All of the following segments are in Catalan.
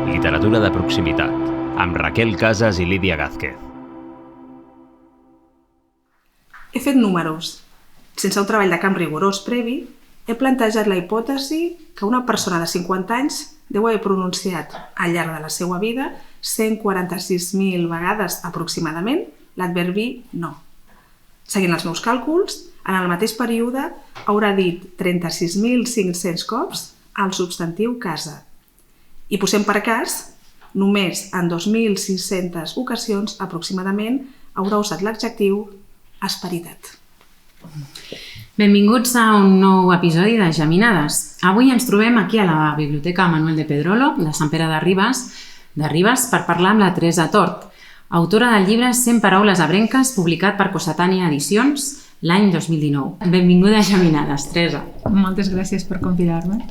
Literatura de proximitat, amb Raquel Casas i Lídia Gázquez. He fet números. Sense un treball de camp rigorós previ, he plantejat la hipòtesi que una persona de 50 anys deu haver pronunciat al llarg de la seva vida 146.000 vegades aproximadament l'adverbi no. Seguint els meus càlculs, en el mateix període haurà dit 36.500 cops el substantiu casa. I posem per cas, només en 2.600 ocasions aproximadament haurà usat l'adjectiu esperitat. Benvinguts a un nou episodi de Geminades. Avui ens trobem aquí a la Biblioteca Manuel de Pedrolo, de Sant Pere de Ribes, per parlar amb la Teresa Tort, autora del llibre 100 paraules ebrenques, publicat per Cossetània Edicions l'any 2019. Benvinguda a Geminades, Teresa. Moltes gràcies per convidar-me.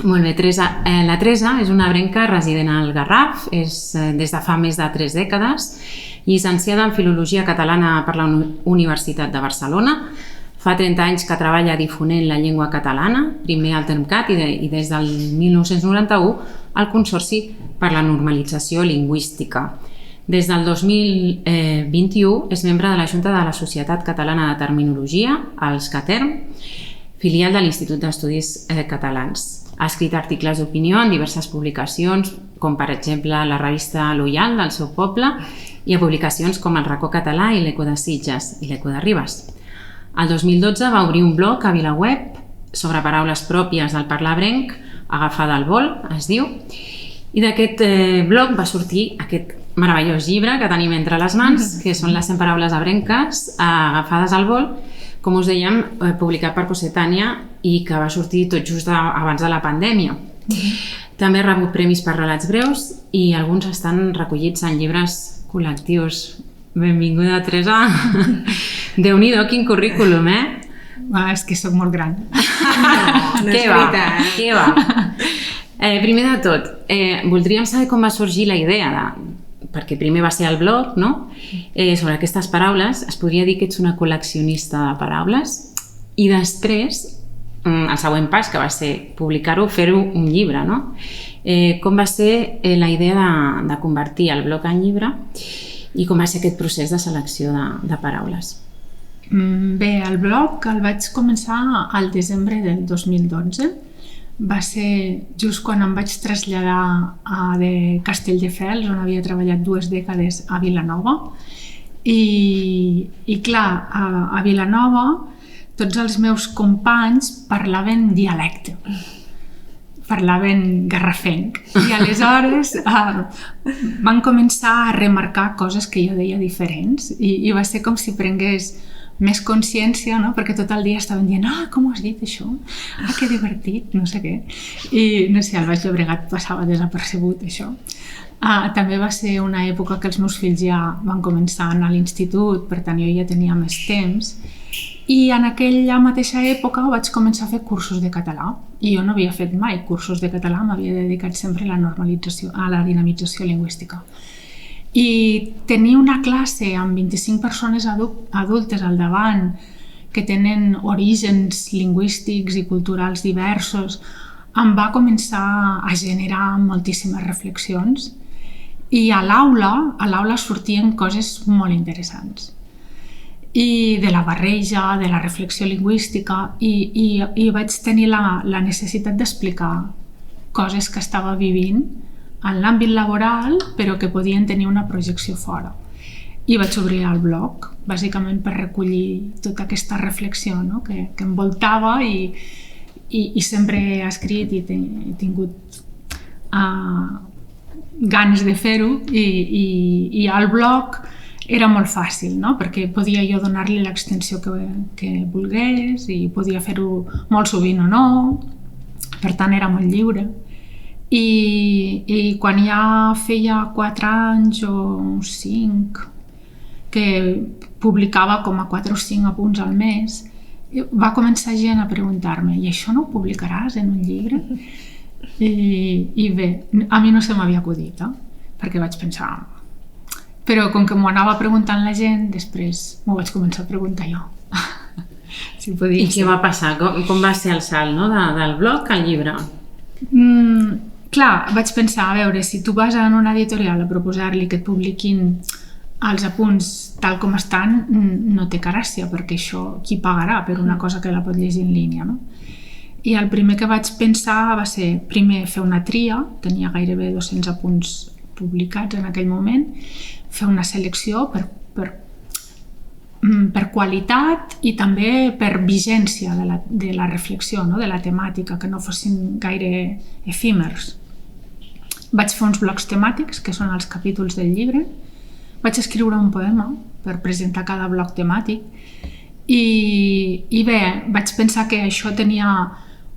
Molt bé, Teresa. La Teresa és una ebrenca resident al Garraf, és des de fa més de 3 dècades, llicenciada en Filologia Catalana per la Universitat de Barcelona. Fa 30 anys que treballa difonent la llengua catalana, primer al Termcat i des del 1991 al Consorci per la Normalització Lingüística. Des del 2021 és membre de la Junta de la Societat Catalana de Terminologia, el SCATERM, filial de l'Institut d'Estudis Catalans. Ha escrit articles d'opinió en diverses publicacions, com per exemple la revista Loial del seu poble, i a publicacions com el Racó Català i l'Eco de Sitges i l'Eco de Ribes. El 2012 va obrir un blog a VilaWeb sobre paraules pròpies del parlar ebrenc, Agafada al vol, es diu, i d'aquest blog va sortir aquest meravellós llibre que tenim entre les mans, que són les 100 paraules ebrenques agafades al vol, com us dèiem, publicat per Cossetània i que va sortir tot just abans de la pandèmia. També ha rebut premis per relats breus i alguns estan recollits en llibres col·lectius. Benvinguda, Teresa. Déu-n'hi-do, quin currículum, És que soc molt gran. No és veritat. Què va? Primer de tot, voldríem saber com va sorgir la idea perquè primer va ser el blog, no? Sobre aquestes paraules. Es podria dir que ets una col·leccionista de paraules i després, el següent pas que va ser publicar-ho, fer-ho un llibre, no? Com va ser la idea de convertir el blog en llibre i com va ser aquest procés de selecció de paraules? Bé, el blog el vaig començar al desembre del 2012. Va ser just quan em vaig traslladar de Castelldefels, on havia treballat 2 dècades, a Vilanova. I clar, a Vilanova tots els meus companys parlaven dialecte, parlaven garrafenc. I aleshores van començar a remarcar coses que jo deia diferents i va ser com si prengués més consciència, no? Perquè tot el dia estaven dient com has dit això? Que divertit, no sé què. I no sé, al Baix Llobregat passava desapercebut això. També va ser una època que els meus fills ja van començar a anar a l'institut, per tant jo ja tenia més temps. I en aquella mateixa època vaig començar a fer cursos de català. I jo no havia fet mai cursos de català, m'havia dedicat sempre a la normalització, a la dinamització lingüística. I tenir una classe amb 25 persones adultes al davant que tenen orígens lingüístics i culturals diversos em va començar a generar moltíssimes reflexions i a l'aula sortien coses molt interessants. I de la barreja, de la reflexió lingüística i vaig tenir la necessitat d'explicar coses que estava vivint en l'àmbit laboral, però que podien tenir una projecció fora. I vaig obrir el blog, bàsicament per recollir tota aquesta reflexió, no? que envoltava i sempre he escrit i he tingut ganes de fer-ho i el blog era molt fàcil, no? Perquè podia jo donar-li l'extensió que volgués i podia fer-ho molt sovint o no, per tant era molt lliure. I quan ja feia 4 anys o 5 que publicava com a 4 o 5 apunts al mes, va començar gent a preguntar-me i això no ho publicaràs en un llibre? I bé, a mi no se m'havia acudit, perquè vaig pensar... Però com que m'ho anava preguntant la gent, després m'ho vaig començar a preguntar jo. I què va passar? Com va ser el salt del blog al llibre? clar, vaig pensar, a veure, si tu vas a una editorial a proposar-li que et publiquin els apunts tal com estan, no té gràcia, perquè això qui pagarà per una cosa que la pot llegir en línia, no? I el primer que vaig pensar va ser, primer, fer una tria, tenia gairebé 200 apunts publicats en aquell moment, fer una selecció per qualitat i també per vigència de la reflexió, no? De la temàtica, que no fossin gaire efímers. Vaig fer uns blocs temàtics, que són els capítols del llibre. Vaig escriure un poema per presentar cada bloc temàtic i bé, vaig pensar que això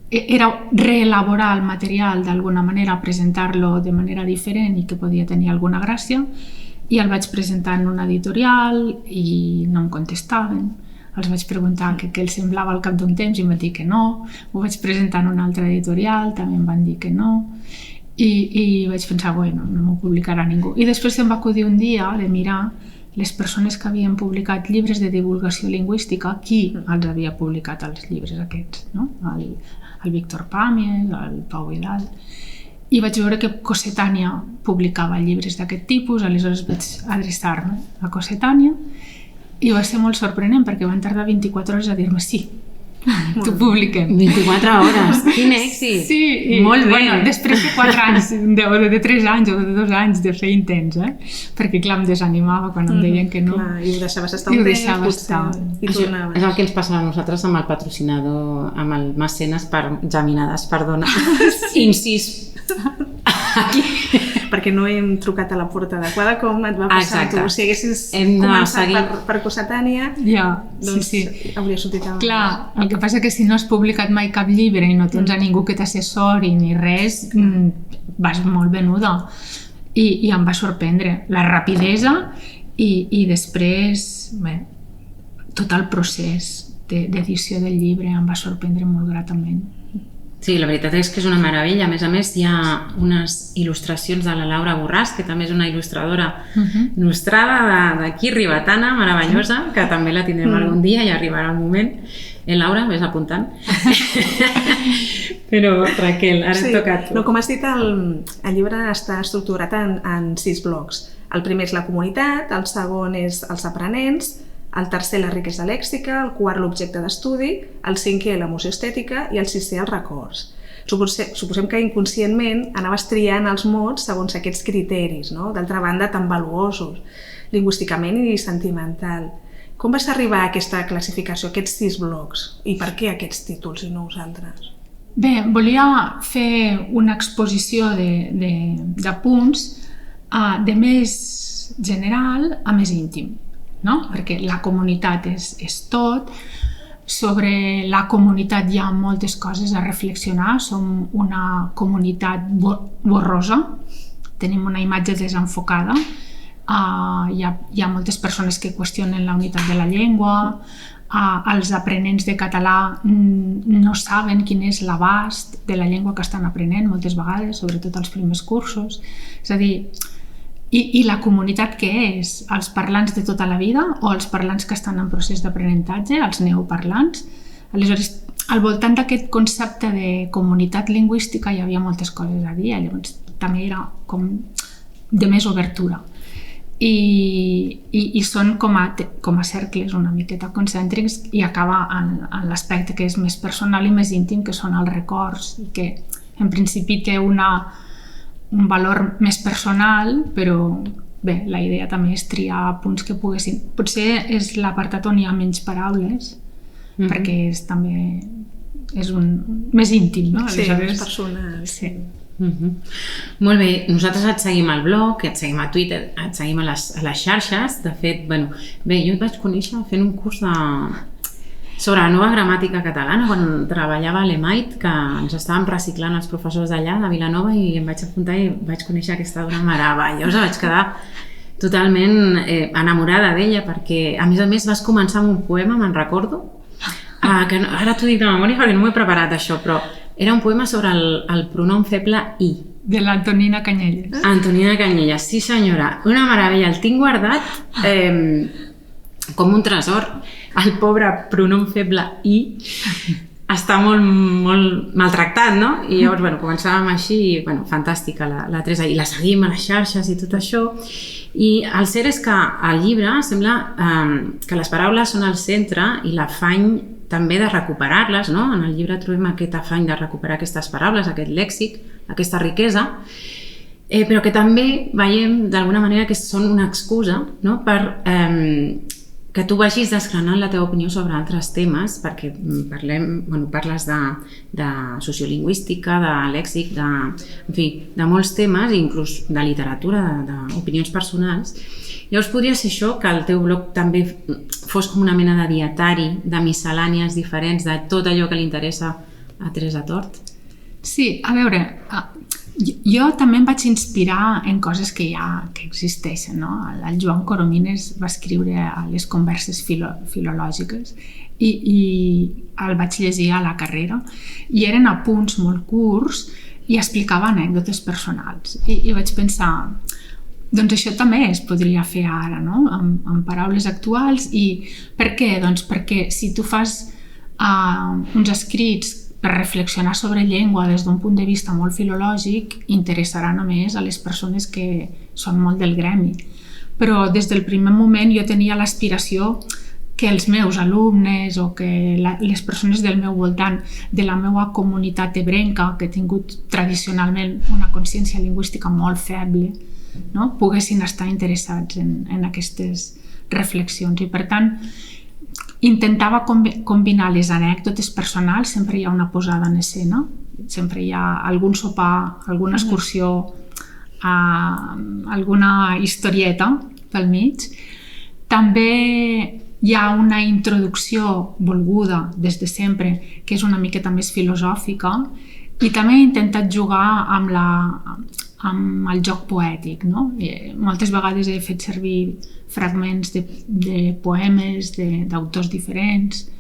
era reelaborar el material d'alguna manera, presentar-lo de manera diferent i que podia tenir alguna gràcia, i el vaig presentar en una editorial i no em contestaven. Els vaig preguntar què els semblava al cap d'un temps i em van dir que no. Ho vaig presentar en una altra editorial, també em van dir que no. I vaig pensar, bueno, no m'ho publicarà ningú. I després em va acudir un dia de mirar les persones que havien publicat llibres de divulgació lingüística, qui els havia publicat els llibres aquests, no? El Víctor Pàmies, el Pau Vidal. I vaig veure que Cossetània publicava llibres d'aquest tipus, aleshores vaig adreçar-me a Cossetània i va ser molt sorprenent perquè van tardar 24 hores a dir-me sí, t'ho publiquem. 24 hores, quin èxit! Sí, molt bé. Bueno, després de 4 anys, de 3 anys o de 2 anys de fer intents, perquè clar, em desanimava quan em deien que no. Clar, i ho deixaves estar un temps, potser, i tornaves. És el que ens passa a nosaltres amb el patrocinador, amb el mecenes per Geminades, perdona. Incís. Aquí. Perquè no hem trucat a la porta adequada, com et va passar a tu. Si haguessis començat per Cossetània, doncs hauria sortit a... Clar, el que passa que si no has publicat mai cap llibre i no tens a ningú que t'assessori ni res, vas molt venuda. I em va sorprendre la rapidesa i després, bé, tot el procés d'edició del llibre em va sorprendre molt gratament. Sí, la veritat és que és una meravella. A més, hi ha unes il·lustracions de la Laura Borràs, que també és una il·lustradora nostrada d'aquí, ribetana, meravellosa, que també la tindrem algun dia i arribarà el moment. Laura, vés apuntant. Però, Raquel, ara et toca a tu. No, com has dit, el llibre està estructurat en 6 blocs. El primer és la comunitat, el segon és els aprenents, el tercer la riquesa lèxica, el quart l'objecte d'estudi, el cinquè l'emoció estètica i el sisè els records. Suposem que inconscientment anaves triant els mots segons aquests criteris, no? D'altra banda tan valuosos, lingüísticament i sentimental. Com vas arribar a aquesta classificació, aquests 6 blocs? I per què aquests títols i no uns altres? Bé, volia fer una exposició d'apunts de més general a més íntim, no? Perquè la comunitat és tot. Sobre la comunitat hi ha moltes coses a reflexionar. Som una comunitat borrosa, tenim una imatge desenfocada, hi ha moltes persones que qüestionen la unitat de la llengua, els aprenents de català no saben quin és l'abast de la llengua que estan aprenent moltes vegades, sobretot als primers cursos. És a dir, i la comunitat què és? Els parlants de tota la vida o els parlants que estan en procés d'aprenentatge, els neoparlants? Aleshores, al voltant d'aquest concepte de comunitat lingüística hi havia moltes coses a dir, llavors també era com de més obertura. I són com a cercles una miqueta concèntrics i acaba en l'aspecte que és més personal i més íntim, que són els records, i que en principi té un valor més personal, però bé, la idea també és triar punts que poguessin... Potser és l'apartat on hi ha menys paraules, perquè també és més íntim, no? Sí, més personal. Sí. Molt bé, nosaltres et seguim al blog, et seguim a Twitter, et seguim a les xarxes. De fet, bé, jo et vaig conèixer fent un curs sobre la nova gramàtica catalana quan treballava a l'EMAIT, que ens estàvem reciclant els professors d'allà, de Vilanova, i em vaig apuntar i vaig conèixer aquesta dona meravellosa. Vaig quedar totalment enamorada d'ella, perquè a més vas començar amb un poema, me'n recordo, que ara t'ho dic de memòria perquè no m'ho he preparat això, però era un poema sobre el pronom feble i. De l'Antonina Canyelles. Antonina Canyelles, sí senyora, una meravella, el tinc guardat com un tresor, el pobre pronom feble i, està molt maltractat, no? I llavors, començàvem així i, fantàstica la Teresa, i la seguim a les xarxes i tot això. I el cert és que al llibre sembla que les paraules són al centre i l'afany també de recuperar-les, no? En el llibre trobem aquest afany de recuperar aquestes paraules, aquest lèxic, aquesta riquesa, però que també veiem d'alguna manera que són una excusa, no? Per que tu vagis desgranant la teva opinió sobre altres temes, perquè parles de sociolingüística, de lèxic, de molts temes, inclús de literatura, d'opinions personals. Llavors podria ser això, que el teu blog també fos com una mena de dietari, de miscel·lànies diferents, de tot allò que li interessa a Teresa Tort? Sí, a veure, jo també em vaig inspirar en coses que existeixen, no? El Joan Coromines va escriure a les converses filològiques i el vaig llegir a la carrera i eren apunts molt curts i explicava anècdotes personals i vaig pensar, doncs això també es podria fer ara, no? Amb paraules actuals. I per què? Doncs perquè si tu fas uns escrits per reflexionar sobre llengua des d'un punt de vista molt filològic, interessarà només a les persones que són molt del gremi. Però des del primer moment jo tenia l'aspiració que els meus alumnes o que les persones del meu voltant, de la meva comunitat ebrenca, que he tingut tradicionalment una consciència lingüística molt feble, no? Poguessin estar interessats en aquestes reflexions. I per tant, intentava combinar les anècdotes personals, sempre hi ha una posada en escena, sempre hi ha algun sopar, alguna excursió, alguna historieta pel mig. També hi ha una introducció volguda des de sempre, que és una miqueta més filosòfica, i també he intentat jugar amb el joc poètic, no? Moltes vegades he fet servir fragments de poemes d'autors diferents,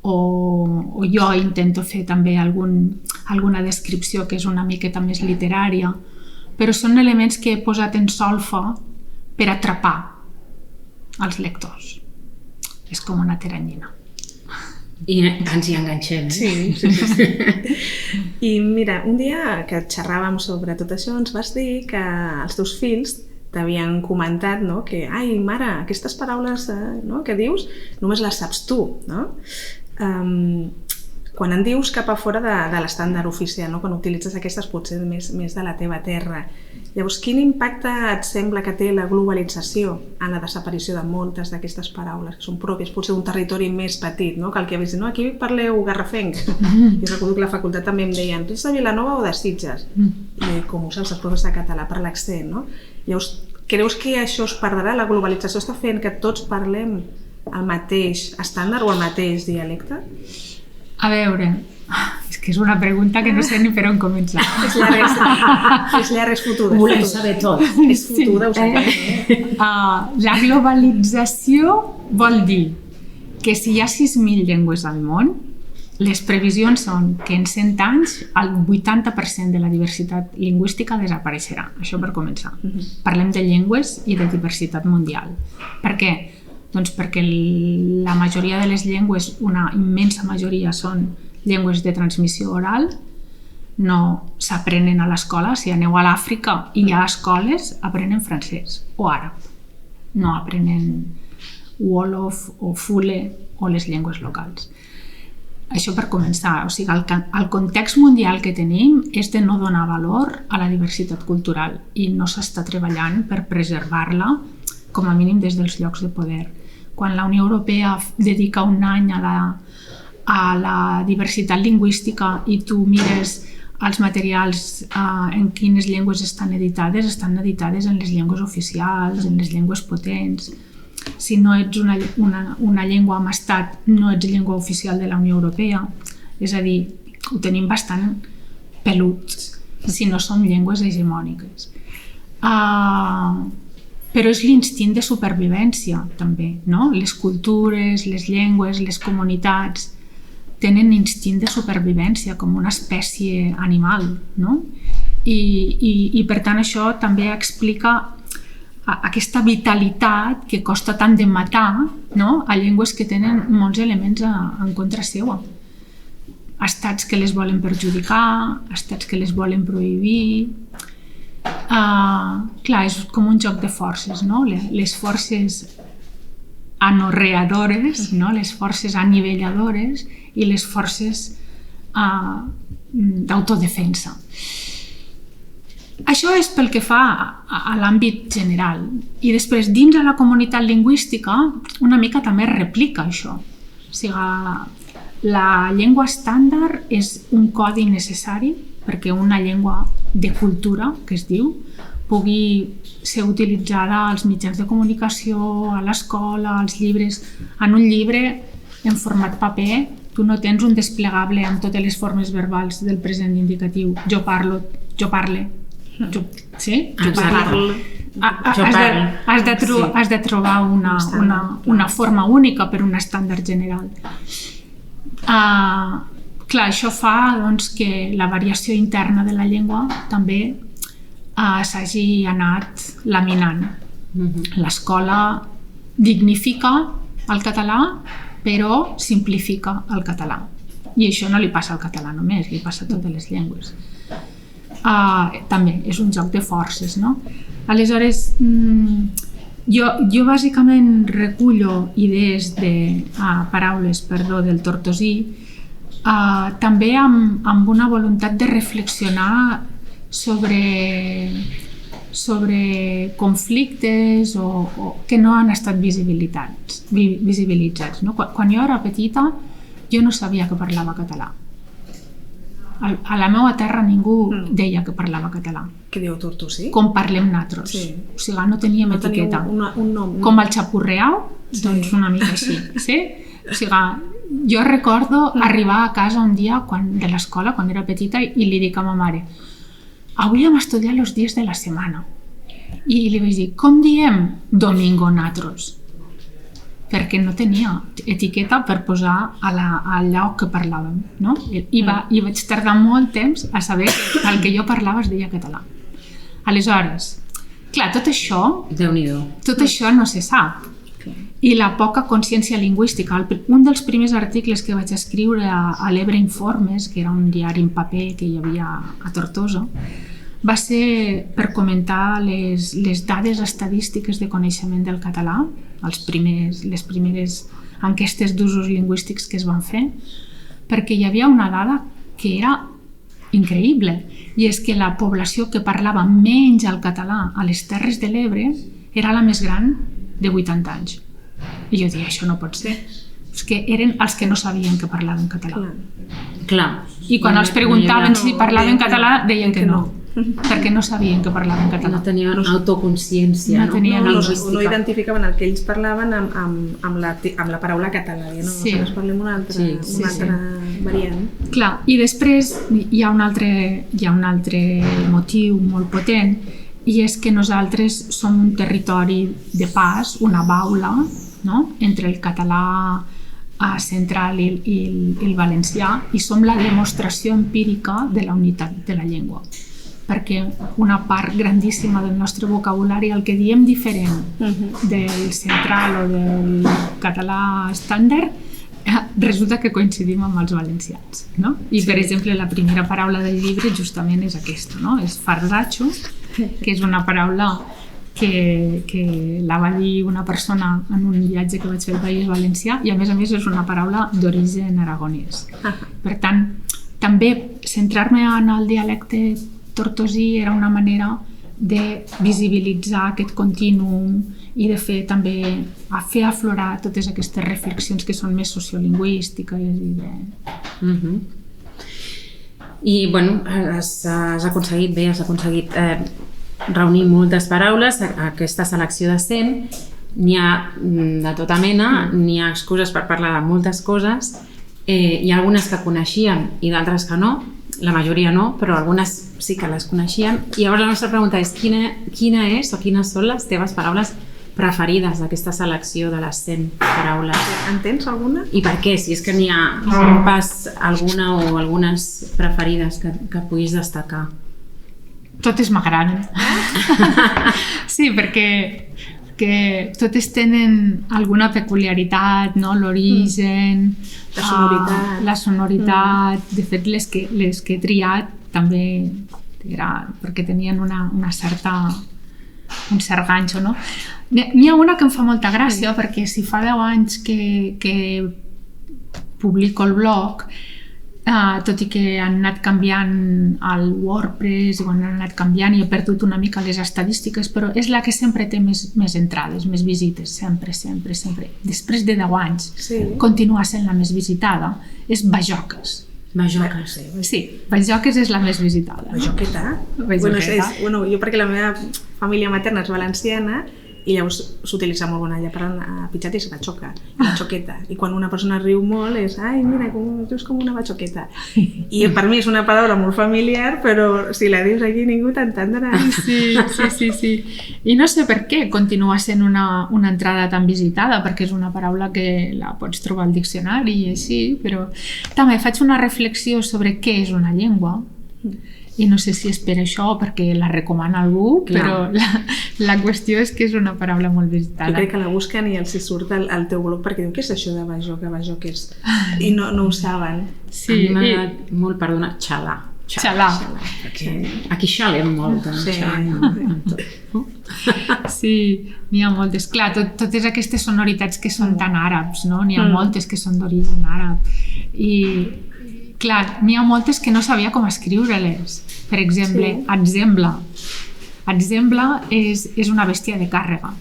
o jo intento fer també alguna descripció que és una miqueta més literària, però són elements que he posat en solfa per atrapar els lectors. És com una teranyina. I ens hi enganxem, eh? Sí. I mira, un dia que xerràvem sobre tot això ens vas dir que els teus fills t'havien comentat, no? Que, ai, mare, aquestes paraules que dius només les saps tu, no? Quan en dius cap a fora de l'estàndard oficial, no? Quan utilitzes aquestes potser més de la teva terra. Llavors, quin impacte et sembla que té la globalització en la desaparició de moltes d'aquestes paraules que són pròpies, potser d'un territori més petit, no? Que el que havies dit, no? Aquí parleu garrafenc. I recordo que a la facultat també em deien, tu ets de Vilanova o de Sitges? I com ho saps, els professors de català, per l'accent, no? Llavors, creus que això es perdrà? La globalització està fent que tots parlem el mateix estàndard o el mateix dialecte? A veure, és que és una pregunta que no sé ni per on començar. És llarg, és fotuda. Volem saber tot. És fotuda, ho sabem. La globalització vol dir que si hi ha 6.000 llengües al món, les previsions són que en 100 anys el 80% de la diversitat lingüística desapareixerà. Això per començar. Parlem de llengües i de diversitat mundial. Per què? Doncs perquè la majoria de les llengües, una immensa majoria, són llengües de transmissió oral, no s'aprenen a l'escola. Si aneu a l'Àfrica i hi ha escoles, aprenen francès o àrab. No aprenen Wolof o Fule o les llengües locals. Això per començar. O sigui, el context mundial que tenim és de no donar valor a la diversitat cultural i no s'està treballant per preservar-la, com a mínim des dels llocs de poder. Quan la Unió Europea dedica un any a la diversitat lingüística i tu mires els materials en quines llengües estan editades en les llengües oficials, en les llengües potents. Si no ets una llengua amb estat, no ets llengua oficial de la Unió Europea. És a dir, ho tenim bastant pelut si no som llengües hegemòniques. Però és l'instint de supervivència, també, no? Les cultures, les llengües, les comunitats tenen instint de supervivència com una espècie animal, no? I per tant això també explica aquesta vitalitat que costa tant de matar, no? A llengües que tenen molts elements en contra seua. estats que les volen perjudicar, estats que les volen prohibir. Clar, és com un joc de forces, no? Les forces anorreadores, no? Les forces anivelladores i les forces d'autodefensa. Això és pel que fa a l'àmbit general. I després, dins de la comunitat lingüística, una mica també replica això. O sigui, la llengua estàndard és un codi necessari perquè una llengua de cultura, que es diu, pugui ser utilitzada als mitjans de comunicació, a l'escola, als llibres. En un llibre, en format paper, tu no tens un desplegable amb totes les formes verbals del present indicatiu. Jo parlo, jo parle. Sí? Jo parlo. Has de trobar una forma única per un estàndard general. Clar, això fa doncs, que la variació interna de la llengua també s'hagi anat laminant. L'escola dignifica el català, però simplifica el català. I això no li passa al català només, li passa a totes les llengües. També és un joc de forces, no? Aleshores, jo bàsicament recullo idees de paraules, del tortosí, també amb una voluntat de reflexionar sobre conflictes que no han estat visibilitzats. No? Quan jo era petita, jo no sabia que parlava català. A la meva terra ningú deia que parlava català. Què diu tortosí? Com parlem nosaltres. Sí. O sigui, no teníem etiqueta. Un nom. Com el xapurreau, doncs una mica així. Sí? O sigui, jo recordo arribar a casa un dia de l'escola, quan era petita, i li dic a ma mare: avui hem estudiat els dies de la setmana. I li vaig dir: com diem domingo nosaltres? Perquè no tenia etiqueta per posar al lloc que parlàvem, no? I vaig tardar molt temps a saber que el que jo parlava es deia català. Aleshores, clar, tot això no se sap. I la poca consciència lingüística. Un dels primers articles que vaig escriure a l'Ebre Informes, que era un diari en paper que hi havia a Tortosa, va ser per comentar les dades estadístiques de coneixement del català, les primeres enquestes d'usos lingüístics que es van fer, perquè hi havia una dada que era increïble, i és que la població que parlava menys el català a les Terres de l'Ebre era la més gran de 80 anys. I jo deia, això no pot ser. És que eren els que no sabien que parlaven català. Clar. I quan els preguntaven si parlaven català, deien que no. Perquè no sabien que parlaven català. No tenien autoconsciència, no identificaven el que ells parlaven amb la paraula català. Nosaltres parlem una altra variant. Clar, i després hi ha un altre motiu molt potent, i és que nosaltres som un territori de pas, una baula, no? Entre el català central i el valencià, i som la demostració empírica de la unitat de la llengua. Perquè una part grandíssima del nostre vocabulari, el que diem diferent del central o del català estàndard, resulta que coincidim amb els valencians, no? I, per exemple, la primera paraula del llibre justament és aquesta, no? És fardatxo, que és una paraula que la va dir una persona en un viatge que vaig fer al País Valencià, i a més és una paraula d'origen aragonès. Per tant, també centrar-me en el dialecte tortosí era una manera de visibilitzar aquest contínuum i de fer també fer aflorar totes aquestes reflexions que són més sociolingüístiques i bueno, has aconseguit reunir moltes paraules. Aquesta selecció de 100 n'hi ha de tota mena, n'hi ha excuses per parlar de moltes coses. Hi ha algunes que coneixíem i d'altres que no, la majoria no, però algunes sí que les coneixíem. I llavors la nostra pregunta és quina és o quines són les teves paraules preferides d'aquesta selecció de les 100 paraules? En tens alguna? I per què? Si és que n'hi ha pas alguna o algunes preferides que puguis destacar. Totes m'agraden. Sí, perquè que totes tenen alguna peculiaritat, no? L'origen, la sonoritat. De fet, les que he triat també era perquè tenien un cert ganxo, no? N'hi ha una que em fa molta gràcia, perquè si fa 10 anys que publico el blog, tot i que han anat canviant el WordPress i han anat canviant i he perdut una mica les estadístiques, però és la que sempre té més entrades, més visites, sempre. Després de 10 anys continua sent la més visitada, és Bajoques. Bajoques. Sí, Bajoques és la més visitada. Bajoqueta? Bueno, jo perquè la meva família materna és valenciana i llavors s'utilitza molt allà per pitxat i és bajoqueta. I quan una persona riu molt és ai, mira, tu és com una bajoqueta. I per mi és una paraula molt familiar, però si la dius aquí ningú t'entendrà. Sí. I no sé per què continua sent una entrada tan visitada, perquè és una paraula que la pots trobar al diccionari i així, però també faig una reflexió sobre què és una llengua. I no sé si és per això o perquè la recomana algú, però la qüestió és que és una paraula molt visitada. Jo crec que la busquen i els surt al teu blog perquè diuen què és això de bajoques? I no ho saben. Sí, a mi m'ha agradat molt, perdona, xalar. Aquí xalem molt. Sí, n'hi ha moltes. Clar, totes aquestes sonoritats que són tan àrabs, no? N'hi ha moltes que són d'origen àrab. I clar, n'hi ha moltes que no sabia com escriure-les. Per exemple, Atzembla. Atzembla és una bèstia de càrrega.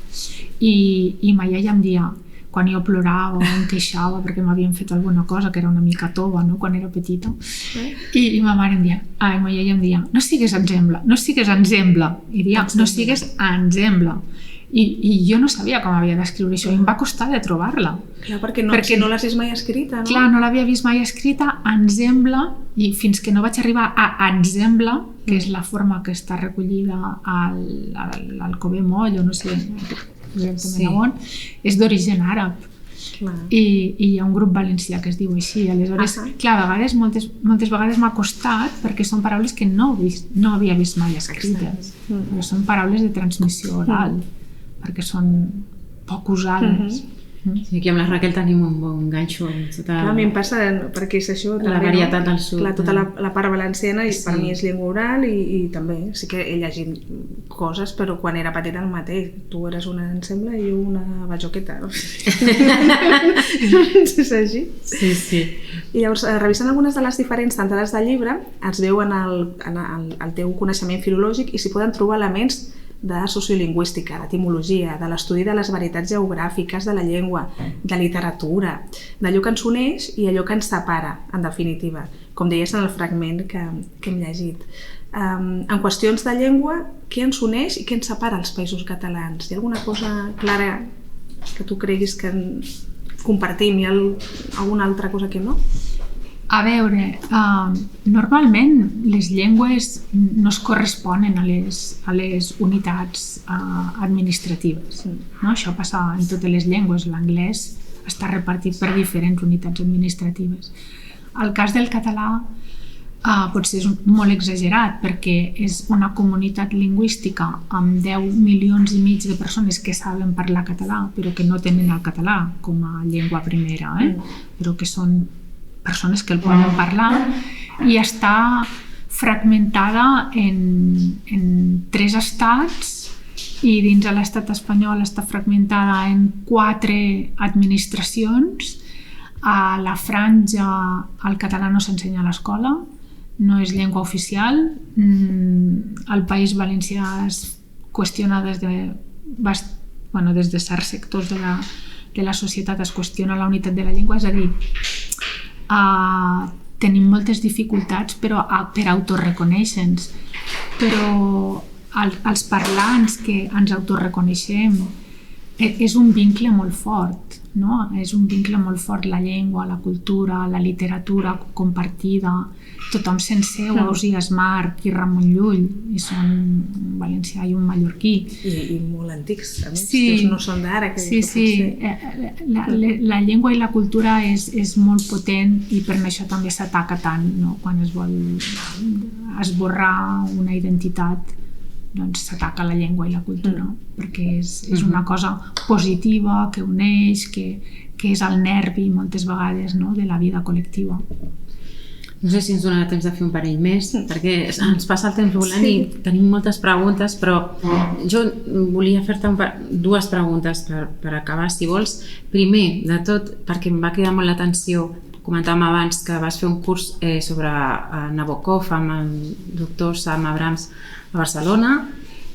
I ma iaia em dia, quan jo plorava o em queixava perquè m'havien fet alguna cosa que era una mica tova, no? Quan era petita, i ma mare em dia, ma iaia em dia, no sigues Atzembla. I dia, no sigues Atzembla. I jo no sabia com havia d'escriure això i em va costar de trobar-la. Clar, perquè no l'has vist mai escrita, no? Clar, no l'havia vist mai escrita, Atzembla, i fins que no vaig arribar a Atzembla, que és la forma que està recollida al Alcover Moll, o no sé exactament on, és d'origen àrab. I hi ha un grup valencià que es diu així. Aleshores, clar, a vegades, moltes vegades m'ha costat perquè són paraules que no havia vist mai escrites. Però són paraules de transmissió oral, perquè són poc usades. Sí, aquí amb la Raquel tenim un bon ganxo. Clar, a mi em passa perquè és això. La varietat del sud. Clar, tota la part valenciana per mi és llengua oral i també sí que he llegit coses, però quan era petita el mateix. Tu eres una Atzembla i jo una bajoqueta. És així? Sí. I llavors, revisant algunes de les diferents tentades del llibre, es veu en el teu coneixement filològic i s'hi poden trobar elements de sociolingüística, d'etimologia, de l'estudi de les varietats geogràfiques de la llengua, de literatura, d'allò que ens uneix i allò que ens separa, en definitiva, com deies en el fragment que hem llegit. En qüestions de llengua, què ens uneix i què ens separa als Països Catalans? Hi ha alguna cosa clara que tu creguis que compartim i alguna altra cosa que no? A veure, normalment les llengües no es corresponen a les unitats administratives. No? Això passa en totes les llengües. L'anglès està repartit per diferents unitats administratives. El cas del català potser és molt exagerat perquè és una comunitat lingüística amb 10 milions i mig de persones que saben parlar català però que no tenen el català com a llengua primera, però que són persones que el poden parlar i està fragmentada en 3 estats i dins de l'estat espanyol està fragmentada en 4 administracions. A la Franja el català no s'ensenya a l'escola, no és llengua oficial. Al País Valencià es qüestiona des de certs sectors de la societat es qüestiona la unitat de la llengua, és a dir, tenim moltes dificultats per autorreconèixer-nos, però els parlants que ens autorreconeixem és un vincle molt fort, no? És un vincle molt fort la llengua, la cultura, la literatura compartida, tothom se'n seu a Osias March i Ramon Llull, i són un valencià i un mallorquí. I molt antics, a més, sí, no són d'ara. Sí. La llengua i la cultura és molt potent i per això també s'ataca tant, no? Quan es vol esborrar una identitat doncs s'ataca la llengua i la cultura, perquè és una cosa positiva, que uneix, que és el nervi moltes vegades, no?, de la vida col·lectiva. No sé si ens donarà temps de fer un parell més, perquè ens passa el temps volant i tenim moltes preguntes, però jo volia fer-te dues preguntes per acabar, si vols. Primer, de tot, perquè em va cridar molt l'atenció, comentàvem abans que vas fer un curs sobre Nabokov amb el doctor Sam Abrams a Barcelona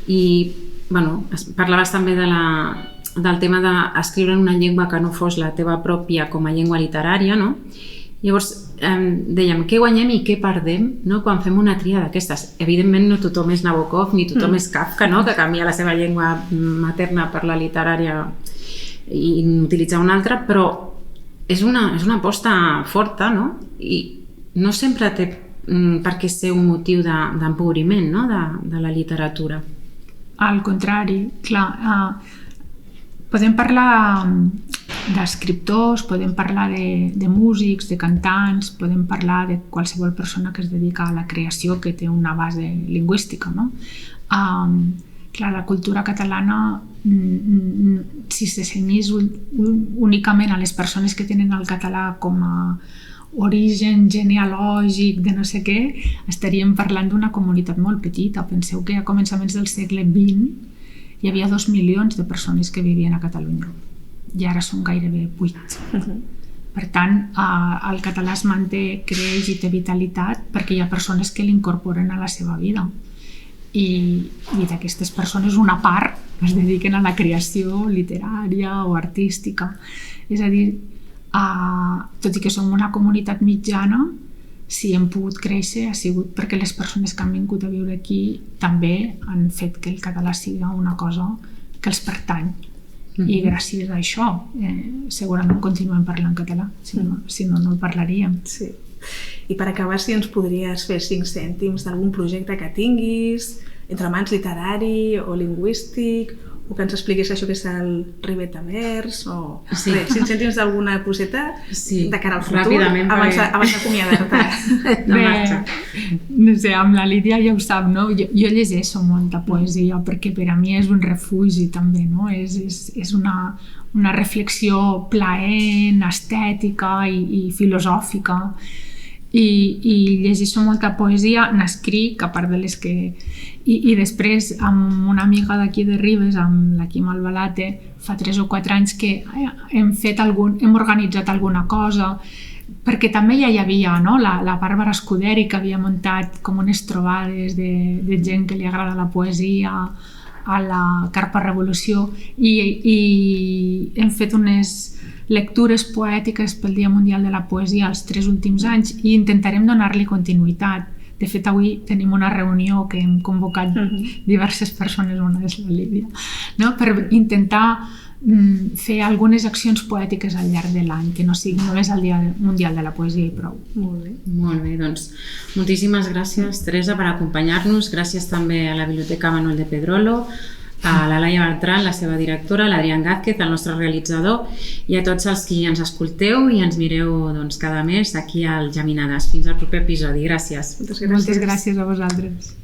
i parlaves també del tema d'escriure en una llengua que no fos la teva pròpia com a llengua literària, no? Llavors, dèiem, què guanyem i què perdem, no?, quan fem una tria d'aquestes. Evidentment no tothom és Nabokov ni tothom és Kafka, no?, que canvia la seva llengua materna per la literària i utilitzar una altra, però és una aposta forta, no?, i no sempre té per què ser un motiu d'empobriment, no?, de la literatura. Al contrari, clar, podem parlar d'escriptors, podem parlar de músics, de cantants, podem parlar de qualsevol persona que es dedica a la creació que té una base lingüística, no? Clar, la cultura catalana, si se cenyís únicament a les persones que tenen el català com a origen genealògic de no sé què, estaríem parlant d'una comunitat molt petita. Penseu que a començaments del segle XX hi havia 2 milions de persones que vivien a Catalunya i ara són gairebé 8. Per tant, el català es manté, creix i té vitalitat perquè hi ha persones que l'incorporen a la seva vida i d'aquestes persones una part es dediquen a la creació literària o artística. És a dir, tot i que som una comunitat mitjana, si hem pogut créixer ha sigut perquè les persones que han vingut a viure aquí també han fet que el català sigui una cosa que els pertany. I gràcies a això segurament continuem parlant català, si no el parlaríem. Sí. I per acabar, si ens podries fer 5 cèntims d'algun projecte que tinguis, entre mans literari o lingüístic, o que ens expliquis això que és el Rivetavers, o 5 cèntims d'alguna coseta de cara al futur, abans d'acomiadar-te. No sé, amb la Lídia ja ho sap, no? Jo llegeixo molta poesia perquè per a mi és un refugi també, no? És una reflexió plaent, estètica i filosòfica. I llegeixo molta poesia, n'escric, a part de les que... I després, amb una amiga d'aquí de Ribes, amb la Quim Albalate, fa 3 o 4 anys que hem organitzat alguna cosa, perquè també ja hi havia, no?, la Bàrbara Escuderi, que havia muntat com unes trobades de gent que li agrada la poesia a la Carpa Revolució, i hem fet unes lectures poètiques pel Dia Mundial de la Poesia els 3 últims anys i intentarem donar-li continuïtat. De fet, avui tenim una reunió que hem convocat diverses persones, una és la Lídia, no?, per intentar fer algunes accions poètiques al llarg de l'any, que no sigui només el Dia Mundial de la Poesia i prou. Molt bé, doncs moltíssimes gràcies, Teresa, per acompanyar-nos. Gràcies també a la Biblioteca Manuel de Pedrolo, a la Laia Bertran, la seva directora, l'Adrián Gázquez, el nostre realitzador, i a tots els qui ens escolteu i ens mireu cada mes aquí al Geminades. Fins al proper episodi. Gràcies. Moltes gràcies a vosaltres.